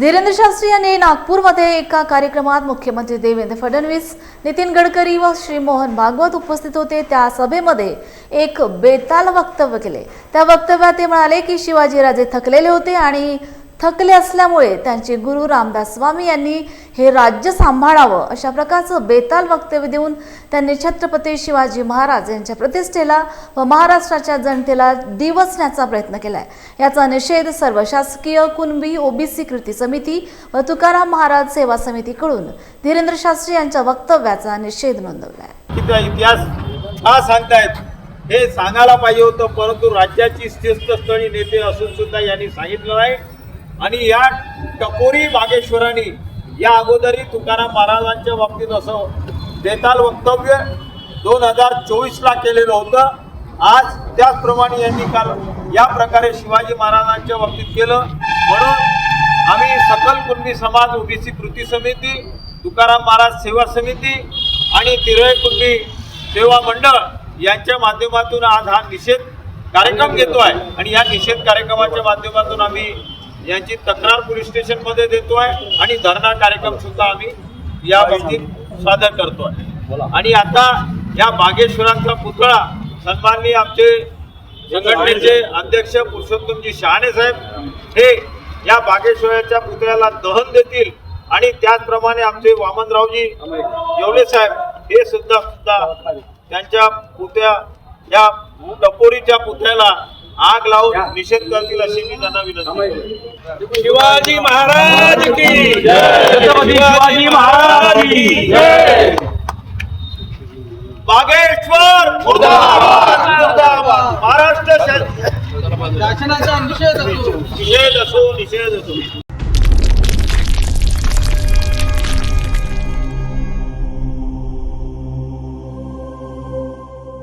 धीरेंद्र शास्त्री यांनी नागपूरमध्ये एका कार्यक्रमात मुख्यमंत्री देवेंद्र फडणवीस, नितीन गडकरी व श्री मोहन भागवत उपस्थित होते। त्या सभेमध्ये एक बेताल वक्तव्य केले। त्या वक्तव्यात ते म्हणाले की शिवाजीराजे थकलेले होते आणि थकले असल्यामुळे त्यांचे गुरु रामदास स्वामी यांनी हे राज्य सांभाळावं, अशा प्रकारचं बेताल वक्तव्य देऊन त्यांनी छत्रपती शिवाजी महाराज यांच्या प्रतिष्ठेला व महाराष्ट्राच्या जनतेला डिवचण्याचा प्रयत्न केलाय। याचा निषेध सर्व शासकीय कुणबी ओबीसी कृती समिती व तुकाराम महाराज सेवा समितीकडून धीरेंद्र शास्त्री यांच्या वक्तव्याचा निषेध नोंदवलाय। इतिहास हा सांगतायत हे सांगायला पाहिजे होतं, परंतु राज्याची शीर्षस्थळी नेते असून सुद्धा यांनी सांगितलं नाही। आणि या टपोरी बागेश्वरांनी या अगोदरही तुकाराम महाराजांच्या बाबतीत असं बेताल वक्तव्य 2024ला केलेलं होतं। आज त्याचप्रमाणे यांनी काल या प्रकारे शिवाजी महाराजांच्या बाबतीत केलं। म्हणून आम्ही सकल कुणबी समाज ओबीसी कृती समिती, तुकाराम महाराज सेवा समिती आणि तिरळे कुणबी सेवा मंडळ यांच्या माध्यमातून आज हा निषेध कार्यक्रम घेतो आहे। आणि या निषेध कार्यक्रमाच्या माध्यमातून आम्ही यांची तक्रार पोलीस स्टेशनमध्ये देतोय आणि धरणा कार्यक्रम सुद्धा आम्ही या बाबतीत सादर करतोय। आणि आता या बागेश्वरांचा पुतळा सन्माननीय आमचे संघटनेचे अध्यक्ष पुरुषोत्तमजी शहाणे साहेब हे या बागेश्वराच्या पुतळ्याला दहन देतील आणि त्याचप्रमाणे आमचे वामनरावजी येवले साहेब हे सुद्धा त्यांच्या पुतळ्या या टपोरीच्या पुतळ्याला आग लावून निषेध करतील अशी मी त्यांना विनंती करतो। शिवाजी महाराज की जय, शिवाजी महाराज की जय। बागेश्वर मुर्दाबाद, मुर्दाबाद। महाराष्ट्र शासनाचा शासनाचा निषेध असो, निषेध असो, निषेध असो।